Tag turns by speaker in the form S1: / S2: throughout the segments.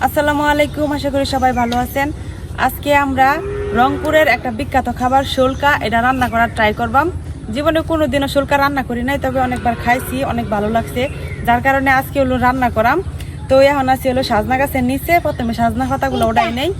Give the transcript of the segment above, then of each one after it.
S1: আসসালামু আলাইকুম, আশা করি সবাই ভালো আছেন। আজকে আমরা রংপুরের একটা বিখ্যাত খাবার শুল্কা, এটা রান্না করার ট্রাই করবাম। জীবনে কোনোদিনও শুল্কা রান্না করি নাই, তবে অনেকবার খাইছি, অনেক ভালো লাগছে, যার কারণে আজকে হলো রান্না করাম। তো এখন আছে হলো সাজনা গাছের নিচে, প্রথমে সাজনা পাতাগুলো ওঠাই নেই।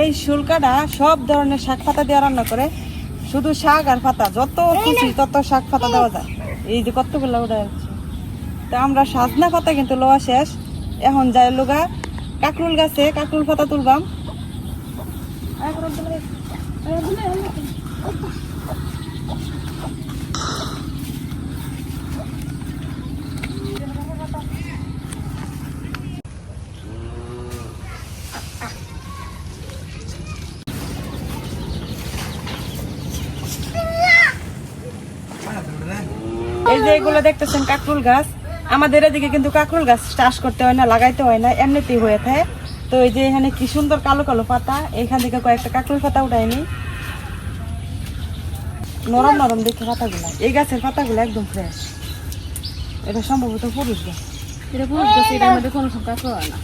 S1: এই শুল্কাটা সব ধরনের শাক পাতা দিয়ে রান্না করে, শুধু শাক আর পাতা, যত খুশি তত শাক পাতা দেওয়া যায়। এই যে কতগুলো উঠে যাচ্ছে। তো আমরা সাজনা পাতা কিন্তু লোয়া শেষ, এখন যাই লোগা কাকরুল গাছে কাকরুল পাতা তুলবাম। এই যে এগুলো দেখতেছেন কাকরুল গাছ, আমাদের এদিকে কিন্তু কাকরুল গাছ চাষ করতে হয় না, লাগাইতে হয় না, এমনিতেই হয়ে থাকে। তো এই যে এখানে কি সুন্দর কালো কালো পাতা, এখান থেকে কয়েকটা কাকরুল পাতা উঠায়নি, নরম নরম দেখে পাতাগুলো। এই গাছের পাতাগুলো একদম ফ্রেশ, এটা সম্ভবত পুরুষ গাছ। এটা পুরুষ গাছ, এটার মধ্যে কোনো কাকরুল হয় না।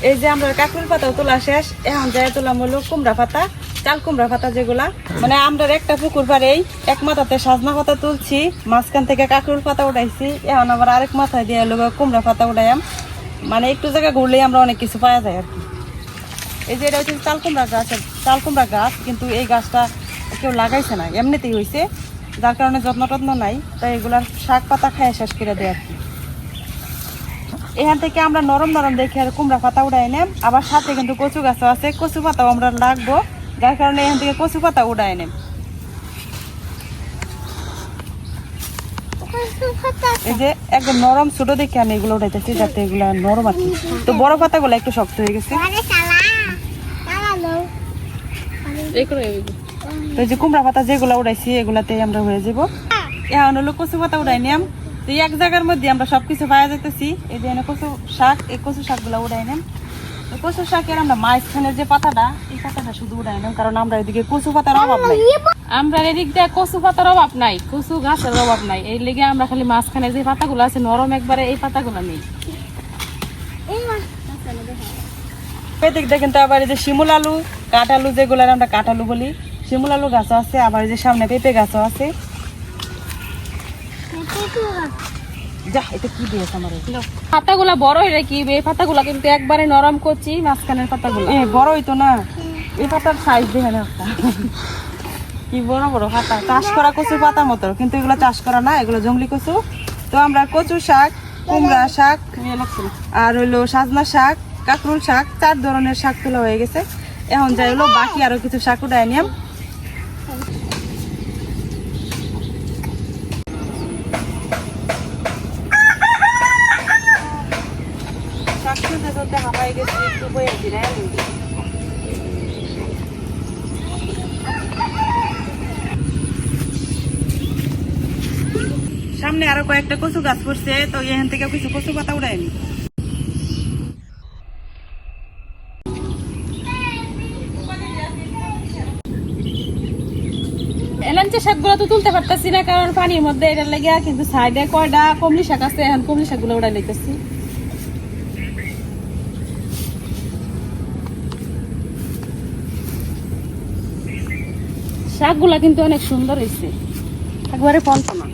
S1: এই যে আমরা কাকরুল পাতাও তোলা শেষ, এখন যাই তোলাম হলো কুমড়া পাতা, চাল কুমড়া পাতা যেগুলা, মানে আমরা একটা পুকুর পাড়েই এক মাথাতে সাজনা পাতা তুলছি, মাঝখান থেকে কাকরুল পাতা উঠাইছি, এখন আবার আরেক মাথায় দিয়ে হলো কুমড়া পাতা উঠাইম। মানে একটু জায়গা ঘুরলেই আমরা অনেক কিছু পাওয়া যায় আর কি। এই যে এটা হচ্ছে চাল কুমড়া গাছ, চাল কুমড়া গাছ, কিন্তু এই গাছটা কেউ লাগাইছে না, এমনিতেই হয়েছে, যার কারণে যত্ন টত্ন নাই, তাই এগুলার শাক পাতা খায় শেষ করে দেয় আর কি। এখান থেকে আমরা নরম নরম দেখে আর কুমড়া পাতা উঠাই নেম, আবার সাথে কিন্তু কচু গাছও আছে, কচু পাতাও আমরা লাগবো, যার কারণে এখান থেকে কচু পাতা উঠাই নেম। এই যে একদম নরম ছোট দেখে আমি এগুলো উঠাইতেছি, যাতে এগুলো নরম আছে। তো বড় পাতাগুলো একটু শক্ত হয়ে গেছে। তো এই যে কুমড়া পাতা যেগুলো উঠাইছি এগুলাতে আমরা হয়ে যাবো। এখন হলো কচু পাতা উঠাই নিলাম, তো এক জায়গার মধ্যে আমরা সবকিছু পাওয়া যেতেছি। এই যে কচু শাক, এই কচু শাকগুলো উঠাই নেম। কচু শাকের আমরা মাঝখানে যে পাতাটা, এই পাতাটা শুধু উঠাই নেম, কারণ আমরা এদিকে কচু পাতার অভাব নাই,
S2: আমরা এদিক দিয়ে কচু পাতার অভাব নাই, কচু গাছের অভাব নাই, এই লেগে আমরা খালি মাঝখানে যে পাতাগুলো আছে নরম একবারে, এই পাতাগুলো নেই।
S1: এদিক দিয়ে কিন্তু আবার এই যে শিমুল আলু, কাঠ আলু যেগুলো আমরা কাঠ আলু বলি, শিমুল আলু গাছও আছে, আবার এই যে সামনে পেঁপে গাছও আছে।
S2: পাতাগুলা বড় হয়ে কি, এই পাতাগুলা কিন্তু একবারে নরম করছি, মাঝখানের পাতাগুলো
S1: বড় হইতো না, এই পাতার সাইজ দেখে না কি বড় বড় পাতা, চাষ করা কচুর পাতার মতো, কিন্তু এগুলো চাষ করা না, এগুলো জঙ্গলি কচু। তো আমরা কচু শাক, কুমড়া শাক, আর হইলো সাজনা শাক, কাকরুল শাক, 4 ধরনের শাক তোলা হয়ে গেছে। এখন যাই হলো বাকি আরো কিছু শাক উঠাই নিলাম। সামনে আরো কয়েকটা কচু গাছ পড়ছে, তো এখান থেকে কিছু কচু পাতা উঠায়নি।
S2: এলাঞ্চে শাকগুলো তো তুলতে পারতেছি না, কারণ পানির মধ্যে এটা লেগে, কিন্তু সাইডে কয়টা কমলি শাক আছে, এখন কমলি শাকগুলো উড়াই লইতেছি। শাকগুলা কিন্তু অনেক সুন্দর হয়েছে, একবারে ফলফলা।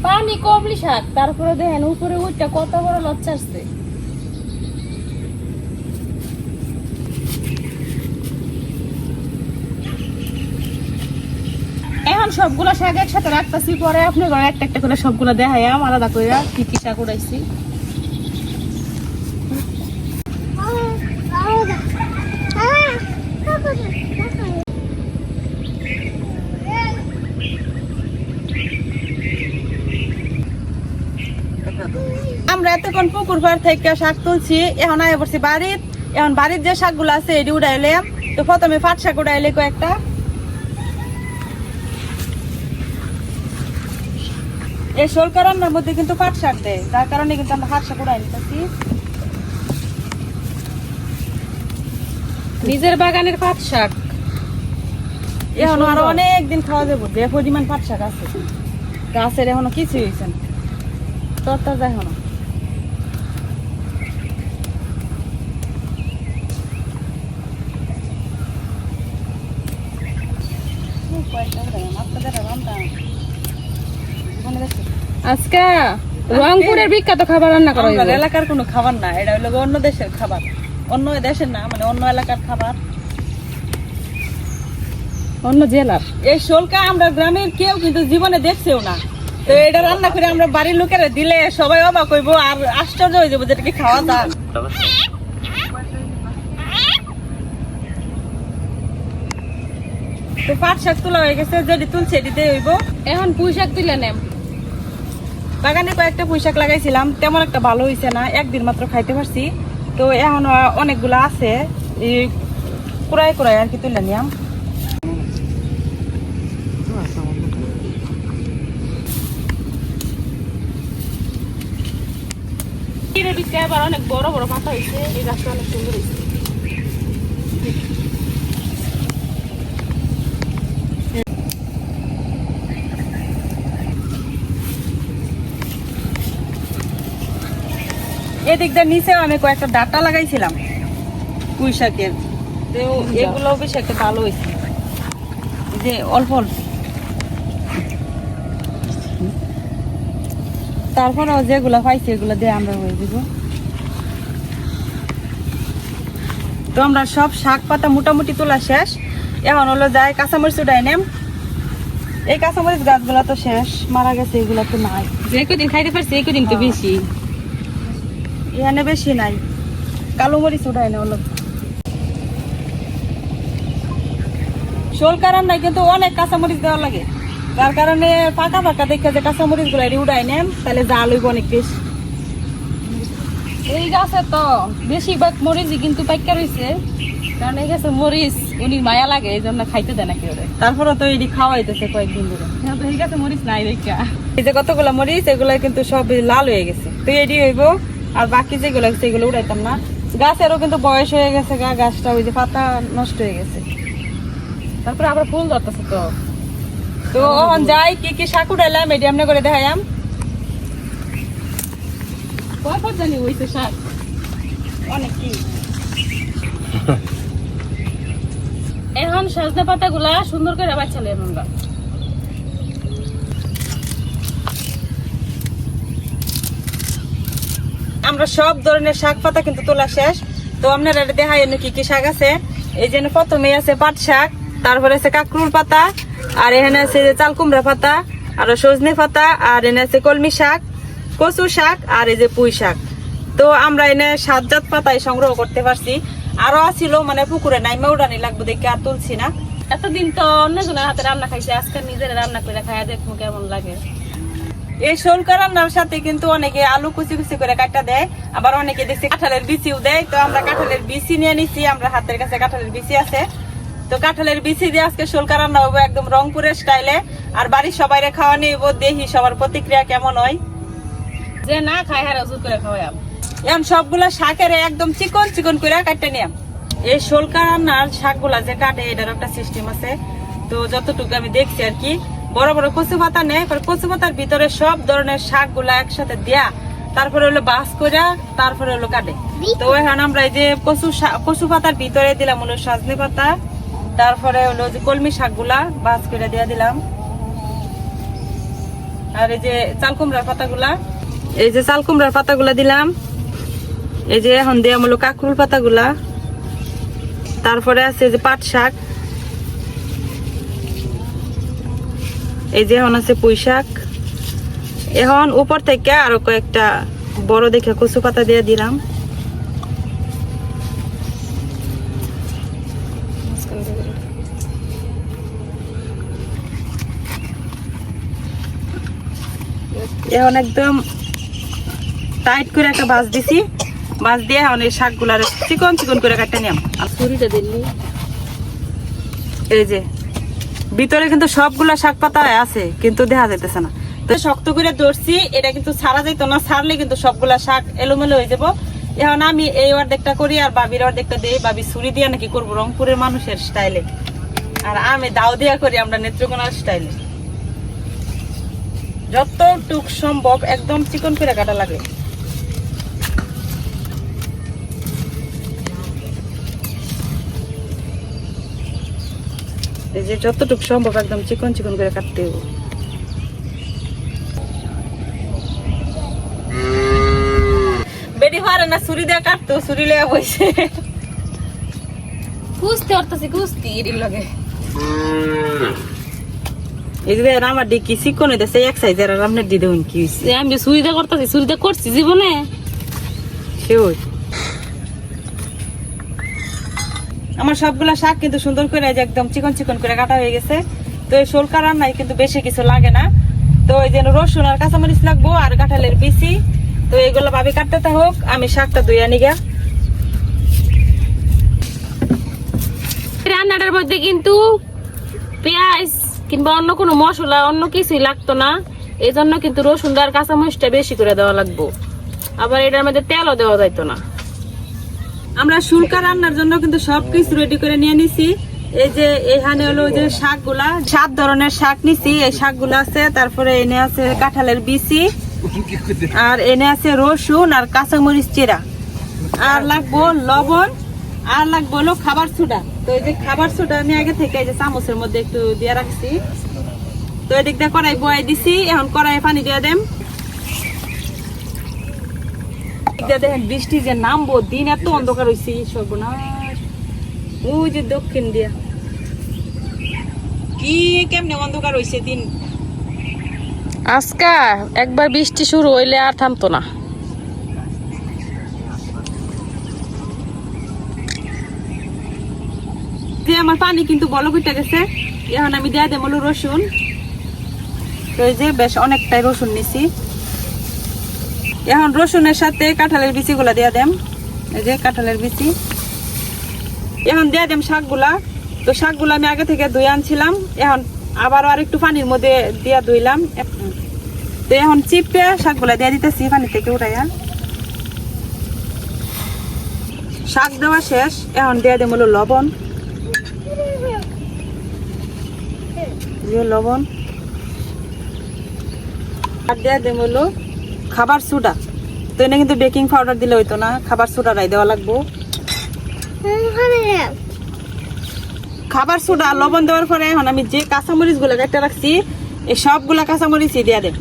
S2: পানি কমলি শাক, তারপরে দেখেন উপরে উঠটা কত বড় লচ্ছা আসছে। এখন সবগুলো শাক একসাথে রাখতেছি, পরে আপনি একটা একটা করে সবগুলো দেখাই আলাদা করে কি কি শাক উড়াইছি।
S1: আমরা এতক্ষণ পুকুর পাড় থেকে শাক তুলছি, এখন আয় পড়ছি বাড়ির। এখন বাড়ির যে শাকগুলো আছে এটি উড়াইলাম। তো প্রথমে পাট শাক উড়াইলে কয়েকটা। এই শোলকা রান্নার মধ্যে কিন্তু পাট শাক দেয়, যার কারণে কিন্তু আমরা পাট শাক উড়াই নিতেছি।
S2: নিজের বাগানের পাট শাক
S1: এখন আরো অনেক দিন খাওয়া যাবো, যে পরিমাণ পাট শাক আছে গাছের, এখনো কিছু হয়েছে না, তরতাজা এখনো।
S2: আজকে রংপুরের বিখ্যাত খাবার রান্না করা হইব।
S1: আমাদের এলাকার কোনো খাবার না, এটা হলো অন্য দেশের খাবার, অন্য দেশের না, মানে অন্য এলাকার খাবার,
S2: অন্য জেলার।
S1: এই শোলকা আমরা গ্রামের কেউ কিন্তু জীবনে দেখছেও না। তো এটা রান্না করে আমরা বাড়ির লোকেরা দিলে সবাই অবাক হইব আর আশ্চর্য হয়ে যাবো যেটা কি খাওয়া যায়। তো পাট শাক তোলা হয়ে গেছে, যেটি তুলছে এটিতে হইব।
S2: এখন পুঁই শাক তুলে নেম।
S1: বাগানে কয়েকটা পুঁই শাক লাগাইছিলাম, তেমন একটা ভালো হয়েছে না, একদিন মাত্র খাইতে পারছি। তো এখন অনেকগুলো আছে, এই কুড়াই কুড়াই আর কি তুলে নিলাম।
S2: এবার অনেক বড় বড় পাতা হয়েছে, এই গাছটা অনেক সুন্দর হয়েছে।
S1: এদিক দিয়ে নিচেও আমি কয়েকটা ডাটা লাগাইছিলাম পুঁই শাকের, তো এগুলো বেশ একটা ভালো হয়েছে, যে অল্প অল্প। তারপরে যেগুলো পাইছি এগুলো দিয়ে আমরা হয়ে দিব। তো আমরা সব শাক পাতা মোটামুটি তোলা শেষ, এখন হলো যায় কাঁচামরিচ উঠাই নেম। এই কাঁচামরিচ গাছগুলো তো শেষ, মারা গেছে, এগুলো তো নাই।
S2: যে কদিন খাইতে পারছি এই কদিন তো বেশি,
S1: এখানে বেশি নাই। কালো মরিচ উঠাই না হলো। শোলকা রান্নায় কিন্তু অনেক কাঁচামরিচ দেওয়া লাগে, যার কারণে পাকা পাকা দেখে যে কাঁচামরিচ গুলো উঠাই নেন, তাহলে জাল হইব অনেক বেশি।
S2: এই গাছে তো বেশিরভাগ মরিচই কিন্তু পাইকা রয়েছে, কারণ এই গাছে মরিচ উনি মায়া লাগে, এই জন্য খাইতে দেয় না কেউ।
S1: তারপরে তো এটি খাওয়াইতেছে কয়েকদিন ধরে।
S2: এই গাছে মরিচ নাই দেখা।
S1: এই যে কতগুলো মরিচ, এগুলো কিন্তু সব লাল হয়ে গেছে, তো এটি হইব। আর বাকি যেগুলো আছে এগুলো উড়াইতাম না। গাছেরও কিন্তু বয়স হয়ে গেছে, গাছটা ওই যে পাতা নষ্ট হয়ে গেছে,
S2: তারপরে আবার ফুল ধরতেছে তো।
S1: তো এখন যাই কি কি শাক উঠাইলাম এটি এমনি করে দেখাইলাম।
S2: কয়বার জানি হইছে শাক
S1: অনেক কি
S2: এখন সজনে পাতা গুলা সুন্দর করে বাচ্চালে আমরা
S1: আমরা সব ধরনের শাক পাতা কিন্তু তোলা শেষ। তো আপনারা দেখাই কি কি শাক আছে। এই যে প্রথমে আছে পাট শাক, তারপরে আছে কাকরুল পাতা, আর এখানে আছে চাল কুমড়া পাতা, আর সজনে পাতা, আর এখানে আছে কলমি শাক, কচু শাক, আর এই যে পুঁই শাক। তো আমরা এনে 7 জাত পাতায় সংগ্রহ করতে পারছি। আরো আছিল মানে পুকুরে নাইমা উড়ানি লাগবে দেখে আর তুলছি না।
S2: এতদিন তো অন্যজনের হাতে রান্না খাইছে, আজকে নিজের রান্না করে খাইয়া দেখবো কেমন লাগে।
S1: এই শোলকা রান্নার সাথে কিন্তু অনেকে আলু কুচি কুচি করে কাটা দেয়, আবার অনেকে দেখছি কাঁঠালের বিচিও দেয়। তো আমরা কাঁঠালের বিচি নিয়ে নিছি, আমরা হাতের কাছে কাঁঠালের বিচি আছে। তো কাঁঠালের বিচি দিয়ে আজকে শোলকা রান্না হবো একদম রংপুরের স্টাইলে। আর বাড়ির সবাইরে খাওয়া নিব, দেখি সবার প্রতিক্রিয়া কেমন হয়।
S2: যে না খাই হারা ওষুধ করে খাওয়াই।
S1: এখন সবগুলা শাকের একদম চিকন চিকন করে কাটতে নিলাম। এই শোলকা রান্নার শাকগুলা যে কাটে এটার একটা সিস্টেম আছে। তো যতটুকু আমি দেখছি আর কি, বড় বড় কচু পাতা নেয়, কচু পাতার ভিতরে সব ধরনের শাকগুলা একসাথে দেয়া, তারপরে হলো বাস করে, তারপরে হলো কাটে। তো এখন আমরা এই যে কচু পাতার ভিতরে দিলাম হলো সজনে পাতা, তারপরে হলো যে কলমি শাকগুলা বাস করে দিয়ে দিলাম, আর এই যে চাল কুমড়ার পাতাগুলা, এই যে চাল কুমড়ার পাতাগুলা দিলাম। এই যে এখন দিলাম হলো কাকরুল পাতাগুলা, তারপরে আছে যে পাট শাক, এই যে এখন আছে পুঁই শাক। এখন উপর থেকে আরো কয়েকটা বড় দেখে কচু পাতা দিয়ে দিলাম। এখন একদম টাইট করে একটা বাস দিছি, বাস দিয়ে এখন এই শাকগুলার চিকন চিকন করে কাটতে নিলাম।
S2: আর ছুরিটা দিলি
S1: এই যে ভিতরে কিন্তু সবগুলা শাক পাতা আছে কিন্তু দেখা যাইতেছে না, তো শক্ত করে ধরছি, এটা কিন্তু ছাড়া যাইতো না, ছাড়লে কিন্তু সবগুলা শাক এলোমেলো হয়ে যাবো। এখন আমি এই অর্ধেকটা করি আর বাবির অর্ধেকটা দিই, বাবি ছুরি দিয়ে নাকি করবো রংপুরের মানুষের স্টাইলে, আর আমি দাও দিয়া করি আমরা নেত্রকোনার স্টাইলে। যতটুক সম্ভব একদম চিকন করে কাটা লাগে। এই যে যতটুক সম্ভব একদম চিকন চিকন করে কাটতে হবে। বেডি হারে না ছুরি দিয়ে কাটতো, ছুরি লেগে বসে
S2: কুস্তি অর্থাৎ কুস্তি এর লগে
S1: এই যে আমার ডিকি চিকন হইতেছে এক সাইজের, আর আপনার দিদি কি হয়েছে?
S2: আমি যে ছুরিটা করতেছি, ছুরিটা করছি জীবনে
S1: শিওর। আমার সবগুলা শাক কিন্তু সুন্দর করে এই যে একদম চিকন চিকন করে কাটা হয়ে গেছে। তো এই শোলকা রান্নায় কিন্তু বেশি কিছু লাগে না, তো এই যে রসুন আর কাঁচামরিচ লাগবো আর কাঁঠালের বিচি। তো এইগুলো ভাবি কাটতে হোক, আমি শাকটা ধুইয়া নিগা।
S2: রান্নাটার মধ্যে কিন্তু পেঁয়াজ কিংবা অন্য কোনো মশলা অন্য কিছুই লাগতো না, এই জন্য কিন্তু রসুন আর কাঁচামরিচটা বেশি করে দেওয়া লাগবো। আবার এটার মধ্যে তেলও দেওয়া যাইতো না।
S1: আমরা শুল্কা রান্নার জন্য কিন্তু সবকিছু রেডি করে নিয়ে নিছি। এই যে এখানে হলো যে শাকগুলা, 7 ধরনের শাক নিছি। এই শাকগুলা আছে, তারপরে এনে আছে কাঁঠালের বিচি, আর এনে আছে রসুন আর কাঁচামরিচ চিরা, আর লাগবো লবণ, আর লাগবো হলো খাবার সোডা। তো এই যে খাবার সোডা আমি আগে থেকে এই যে চামচের মধ্যে একটু দিয়ে রাখছি। তো এদিক দিয়ে কড়াই বয়াই দিছি, এখন কড়াই পানি দিয়ে দেম। দেখেন বৃষ্টি যে নামবো, দিন এত অন্ধকার হয়েছে সর্বনাশ। ওই যে দক্ষিণ দিয়া কি কেমনে অন্ধকার হয়েছে দিন।
S2: আজকা একবার বৃষ্টি শুরু হইলে আর থামতো না।
S1: যে আমার পানি কিন্তু বলক উঠে গেছে, এখন আমি দিয়ে দেব হলো রসুন। তো এই যে বেশ অনেকটাই রসুন নিছি। এখন রসুনের সাথে কাঁঠালের বিচি গুলা দিয়ে দেম। এই যে কাঁঠালের বিচি, এখন দিয়ে দেম শাকগুলা। তো শাকগুলা আমি আগে থেকে ধুয়ে আনছিলাম, এখন আবার আর একটু পানির মধ্যে দিয়ে ধুইলাম। তো এখন চিপে শাকগুলা দিয়ে দিতেছি পানি থেকে উঠাইয়া। শাক দেওয়া শেষ, এখন দিয়ে দেম হলো লবণ। লবণ আর দিয়ে দেম হলো খাবার সোডা। তো এনে কিন্তু বেকিং পাউডার দিলে হইতো না, খাবার সোডাটাই দেওয়া লাগবো। খাবার সোডা লবণ দেওয়ার পরে এখন আমি যে কাঁচামরিচ গুলো কেটে রাখছি, এই সবগুলা কাঁচামরিচই দিয়ে দেব।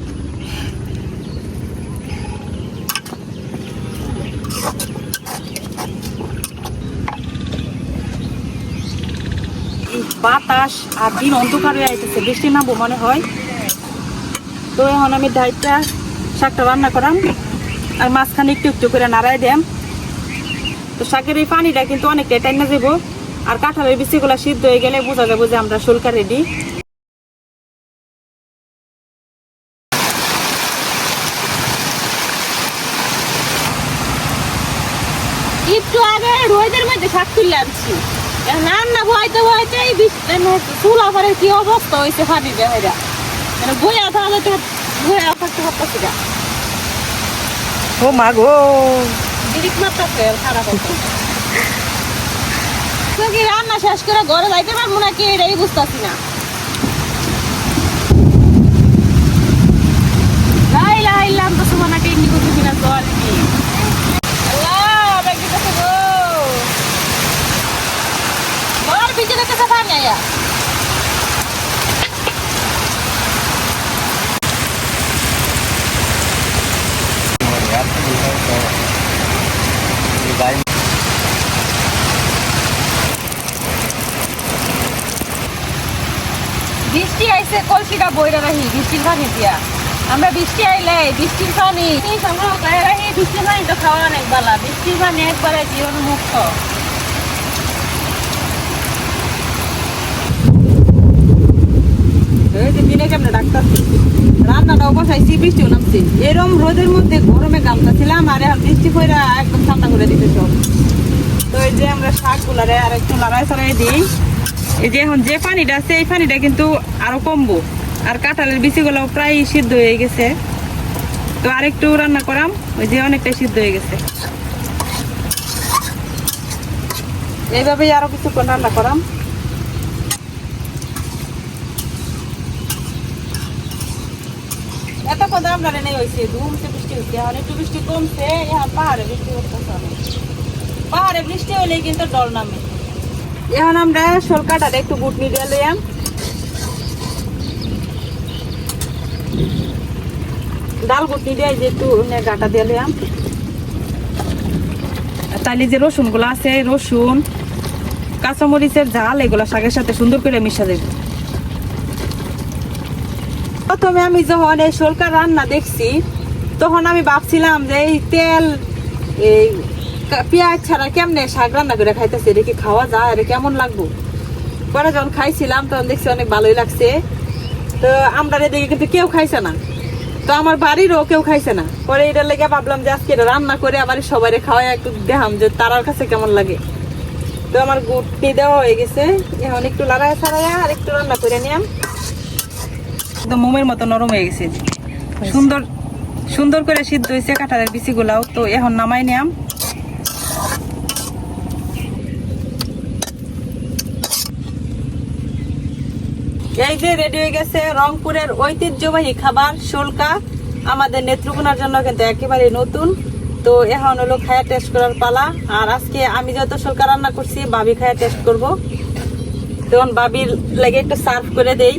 S1: বাতাস আর দিন অন্ধকার হয়ে আইতেছে, বৃষ্টি নামবো মনে হয়। তো এখন আমি ডাইটটা শাকটা রান্না করাম, আর মাঝখানে একটু একটু করে নাড়াই দেম। তো শাকের এই পানিটা কিন্তু অনেকটাই টাইনা যাবো, আর কাঁঠালের বিচিগুলা সিদ্ধ হয়ে গেলে বোঝা যাবো যে আমরা শুল্কা রেডি।
S2: একটু আগে রোদের মধ্যে শাক তুলে আনছি, রান্না বইতে বইতে চুলা করে কি অবস্থা হয়েছে ফাটি দেওয়া, মানে বইয়া থাকতে বইয়া থাকতে পারতেছি না।
S1: ও মা গো,
S2: দিদিক মারতেছে খারাপ হতো। তো কি রান্না শেষ করে ঘরে যাইতে পারবো নাকি এটাই বুঝতেছি না। লাইলাম তো সুমানা টেকনিক করতেছি না, জল নেই। পিছনে কাছে পানি আয়া বৃষ্টি আইছে, কলসিটা বইরা রাখি বৃষ্টির পানি দিয়া। আমরা বৃষ্টি আইলে বৃষ্টির পানি সংগ্রহ করে রাখি। বৃষ্টির পানি তো খাওয়া অনেক ভালো, বৃষ্টির পানি একবারে জীবন মুক্ত।
S1: এই যে দিনে কেমনে ডাক্তার রান্নাটাও বসাইছি, বৃষ্টিও নামছে। এরম রোদের মধ্যে গরমে গামতাছিলাম, আর এখন বৃষ্টি পড়া একদম ঠান্ডা করে দিতে সব। তো এই যে আমরা শাকগুলারে আর একটু লড়াই ছড়াই দিই। এই যে এখন যে পানিটা আছে এই পানিটা কিন্তু আরো কমবো। আর কাঁঠালের বিচিগুলো প্রায় সিদ্ধ হয়ে গেছে, তো আরেকটু রান্না করাম, ওই যে অনেকটাই সিদ্ধ হয়ে গেছে। এইভাবেই আরো কিছুক্ষণ রান্না করাম। এত কথা আমরা নেই হয়েছে, ধুমছে বৃষ্টি হচ্ছে, এখন একটু বৃষ্টি কমছে। এখন পাহাড়ে বৃষ্টি হচ্ছে, পাহাড়ে বৃষ্টি হলেই কিন্তু ডর নামে। এখন আমরা শোলকাটারে একটু বুট মিডিয়া লইয়াম, ডাল বুট মিডিয়া যে একটু গাটা দিয়ে লইয়াম। তাইলে যে রসুন গুলো আছে, রসুন কাঁচামরিচের ঝাল এগুলা শাকের সাথে সুন্দর করে মিশা দেব। প্রথমে আমি যখন এই শোলকা রান্না দেখছি তখন আমি ভাবছিলাম যে এই তেল এই পেঁয়াজ ছাড়া কেমনে শাক রান্না করে খাইতেছে, এটা কি খাওয়া যায়, এটা কেমন লাগবো। পরে যখন খাইছিলাম তখন দেখছি অনেক ভালোই লাগছে। তো আমরা এদিকে কিন্তু কেউ খাইছে না, তো আমার বাড়িরও কেউ খাইছে না। পরে এটার লেগে ভাবলাম যে আজকে এটা রান্না করে আবার সবাই খাওয়াই একটু দেখাম যে তারার কাছে কেমন লাগে। তো আমার গুটি দেওয়া হয়ে গেছে, এখন একটু লড়াই ছাড়াই আর একটু রান্না করে নিলাম। একদম মোমের মতো নরম হয়ে গেছে, সুন্দর সুন্দর করে সিদ্ধ হয়েছে কাঁঠালের বিচিগুলাও। তো এখন নামাই নিলাম। এই যে রেডি হয়ে গেছে রংপুরের ঐতিহ্যবাহী খাবার শোলকা, আমাদের নেত্রকোনার জন্য কিন্তু একেবারে নতুন। তো এখন হলো খায়া টেস্ট করার পালা। আর আজকে আমি যত শোলকা রান্না করছি ভাবি খায়া টেস্ট করবো, তখন ভাবির লাগে একটু সার্ভ করে দেই।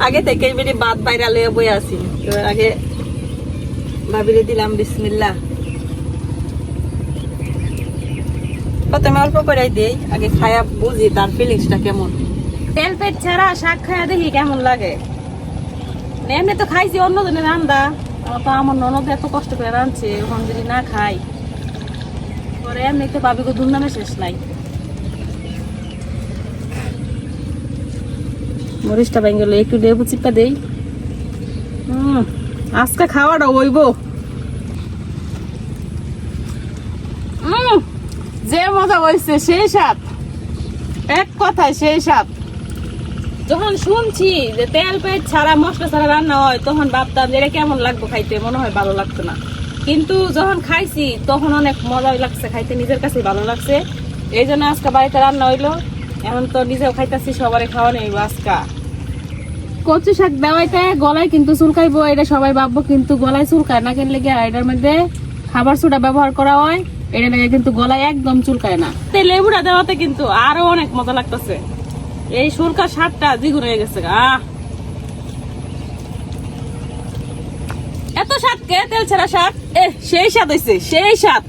S1: আগে থেকে বেরি ভাত বাইরে লয়ে বই আছি, তো আগে ভাবিরে দিলাম বিসমিল্লাহ। প্রথমে অল্প করে দেই, আগে খায়া বুঝি তার ফিলিংসটা কেমন।
S2: তেল পেট ছাড়া শাক খাইয়া দেখি কেমন লাগে। এমনি তো খাইছি অন্য জনের রান্দা, তো আমার ননদ এত কষ্ট করে রাঁধছে, ওখান যদি না খাই পরে এমনি তো ভাবি গো দুর্নামে শেষ নাই। মরিচটা ভেঙে গেল, একটু লেবু চিপা দেই। আজকে খাওয়াটা হইব। যে মজা হয়েছে সেই স্বাদ, এক কথায় সেই স্বাদ। যখন শুনছি যে তেল পেট ছাড়া মশলা ছাড়া রান্না হয় তখন ভাবতাম যে এটা কেমন লাগবে খাইতে, মনে হয় ভালো লাগতো না। কিন্তু যখন খাইছি তখন অনেক মজাই লাগছে খাইতে, নিজের কাছে ভালো লাগছে। এই জন্য আজকে বাড়িতে রান্না হইলো। এখন তো নিজেও খাইতেছি, সবারই খাওয়া নেই আজকা। কচু শাক দেওয়াইতে গলায় কিন্তু চুলকাইবো, এটা সবাই ভাববো, কিন্তু গলায় চুলকায় না। কেন লেগে এটার মধ্যে খাবার সোডা ব্যবহার করা হয়, এটা লেগে কিন্তু গলায় একদম চুলকায় না। লেবুটা দেওয়াতে কিন্তু আরো অনেক মজা লাগতেছে। এই শোলকার স্বাদটা দ্বিগুণ হয়ে গেছে। এত স্বাদ কে তেল ছাড়া শাক, সেই স্বাদ হয়েছে, সেই স্বাদ।